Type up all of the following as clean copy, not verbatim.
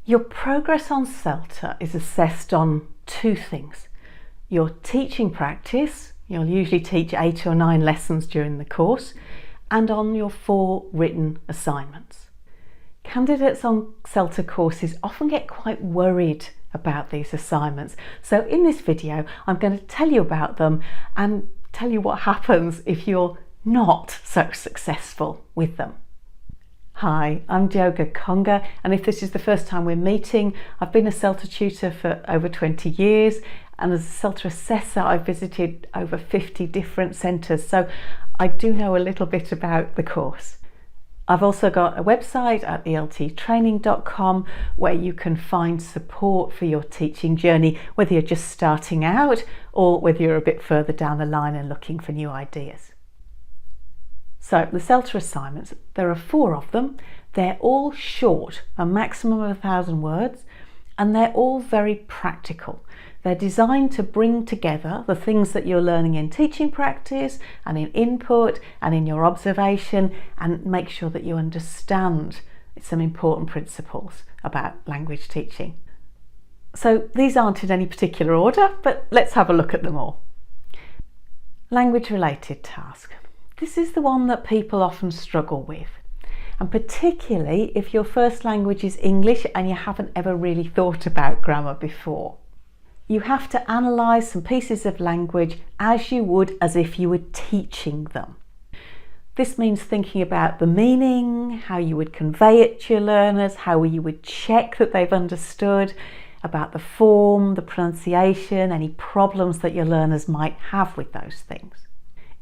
Your progress on CELTA is assessed on two things. Your teaching practice, you'll usually teach 8 or 9 lessons during the course, and on your 4 written assignments. Candidates on CELTA courses often get quite worried about these assignments. So in this video, I'm going to tell you about them and tell you what happens if you're not so successful with them. Hi, I'm Joga Conga, and if this is the first time we're meeting, I've been a CELTA tutor for over 20 years, and as a CELTA assessor I've visited over 50 different centres, so I do know a little bit about the course. I've also got a website at elttraining.com where you can find support for your teaching journey, whether you're just starting out or whether you're a bit further down the line and looking for new ideas. So the CELTA assignments, there are 4 of them. They're all short, a maximum of 1,000 words, and they're all very practical. They're designed to bring together the things that you're learning in teaching practice and in input and in your observation, and make sure that you understand some important principles about language teaching. So these aren't in any particular order, but let's have a look at them all. Language related task. This is the one that people often struggle with, and particularly if your first language is English and you haven't ever really thought about grammar before. You have to analyse some pieces of language as you would as if you were teaching them. This means thinking about the meaning, how you would convey it to your learners, how you would check that they've understood, about the form, the pronunciation, any problems that your learners might have with those things.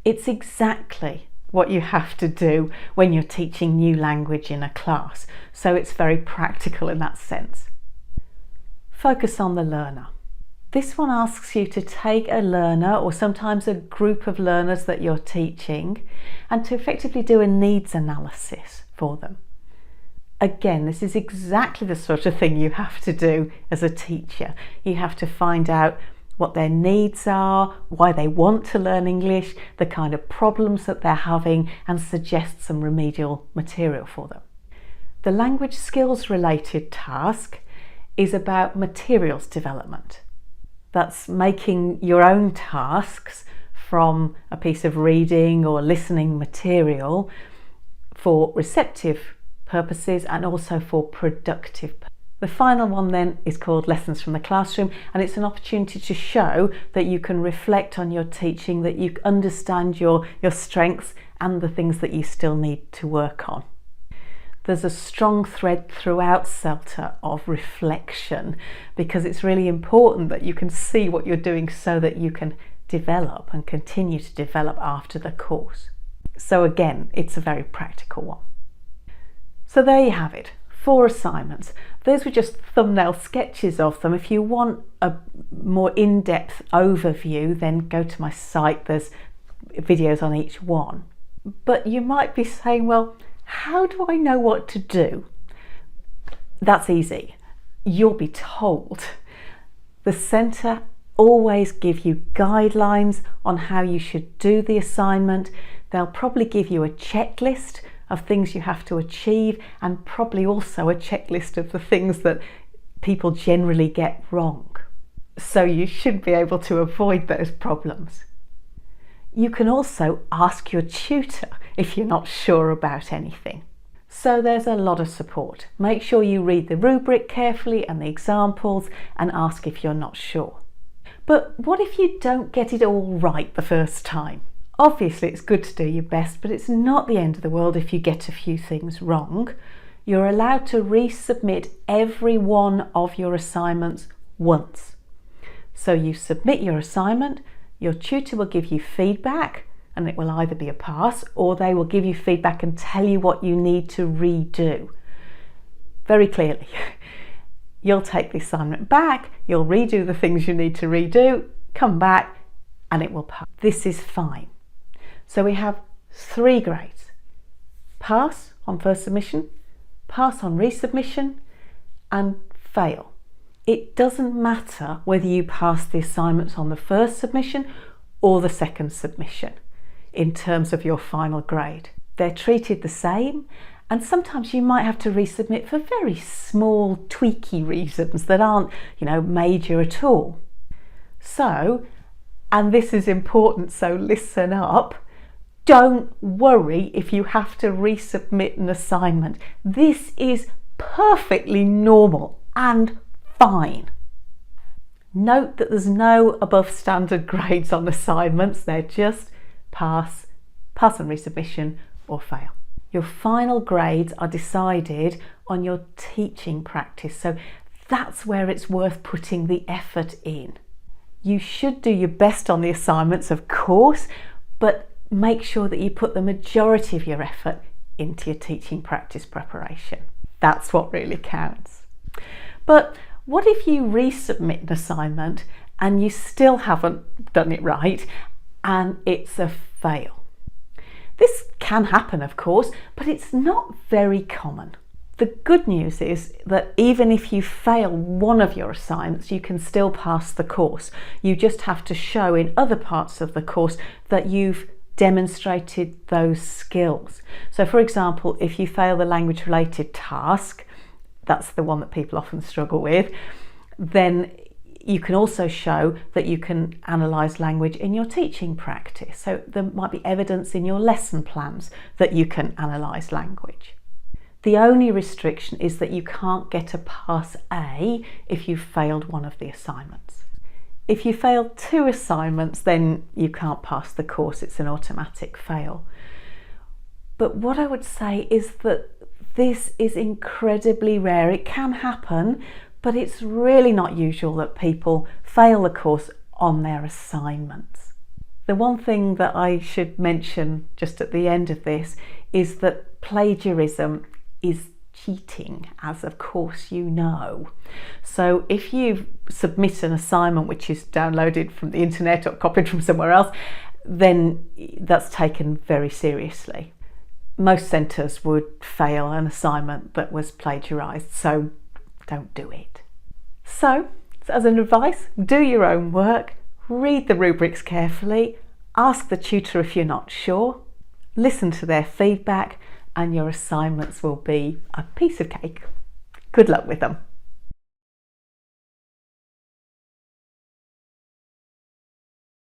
It's exactly what you have to do when you're teaching new language in a class, so it's very practical in that sense. Focus on the learner. This one asks you to take a learner, or sometimes a group of learners that you're teaching, and to effectively do a needs analysis for them. Again, this is exactly the sort of thing you have to do as a teacher. You have to find out what their needs are, why they want to learn English, the kind of problems that they're having, and suggest some remedial material for them. The language skills related task is about materials development. That's making your own tasks from a piece of reading or listening material for receptive purposes and also for productive purposes. The final one then is called Lessons from the Classroom, and it's an opportunity to show that you can reflect on your teaching, that you understand your strengths and the things that you still need to work on. There's a strong thread throughout CELTA of reflection, because it's really important that you can see what you're doing so that you can develop and continue to develop after the course. So again, it's a very practical one. So there you have it. 4 assignments. Those were just thumbnail sketches of them. If you want a more in-depth overview, then go to my site. There's videos on each one. But you might be saying, well, how do I know what to do? That's easy. You'll be told. The centre always give you guidelines on how you should do the assignment. They'll probably give you a checklist of things you have to achieve, and probably also a checklist of the things that people generally get wrong. So you should be able to avoid those problems. You can also ask your tutor if you're not sure about anything. So there's a lot of support. Make sure you read the rubric carefully and the examples and ask if you're not sure. But what if you don't get it all right the first time? Obviously it's good to do your best, but it's not the end of the world if you get a few things wrong. You're allowed to resubmit every one of your assignments once. So you submit your assignment, your tutor will give you feedback, and it will either be a pass or they will give you feedback and tell you what you need to redo. Very clearly. You'll take the assignment back, you'll redo the things you need to redo, come back, and it will pass. This is fine. So we have 3 grades: pass on first submission, pass on resubmission, and fail. It doesn't matter whether you pass the assignments on the first submission or the second submission in terms of your final grade. They're treated the same, And sometimes you might have to resubmit for very small, tweaky reasons that aren't, major at all. So, and this is important, so listen up, don't worry if you have to resubmit an assignment. This is perfectly normal and fine. Note that there's no above standard grades on assignments, they're just pass on resubmission or fail. Your final grades are decided on your teaching practice, so that's where it's worth putting the effort in. You should do your best on the assignments, of course, but make sure that you put the majority of your effort into your teaching practice preparation. That's what really counts. But what if you resubmit an assignment and you still haven't done it right and it's a fail? This can happen, of course, but it's not very common. The good news is that even if you fail one of your assignments, you can still pass the course. You just have to show in other parts of the course that you've demonstrated those skills. So for example, if you fail the language related task, that's the one that people often struggle with, then you can also show that you can analyse language in your teaching practice. So there might be evidence in your lesson plans that you can analyse language. The only restriction is that you can't get a pass A if you've failed one of the assignments. If you fail 2 assignments, then you can't pass the course, it's an automatic fail. But what I would say is that this is incredibly rare. It can happen, but it's really not usual that people fail the course on their assignments. The one thing that I should mention just at the end of this is that plagiarism is cheating, as of course you know. So if you submit an assignment which is downloaded from the internet or copied from somewhere else, then that's taken very seriously. Most centres would fail an assignment that was plagiarised, so don't do it. So, as an advice, do your own work, read the rubrics carefully, ask the tutor if you're not sure, listen to their feedback, and your assignments will be a piece of cake. Good luck with them.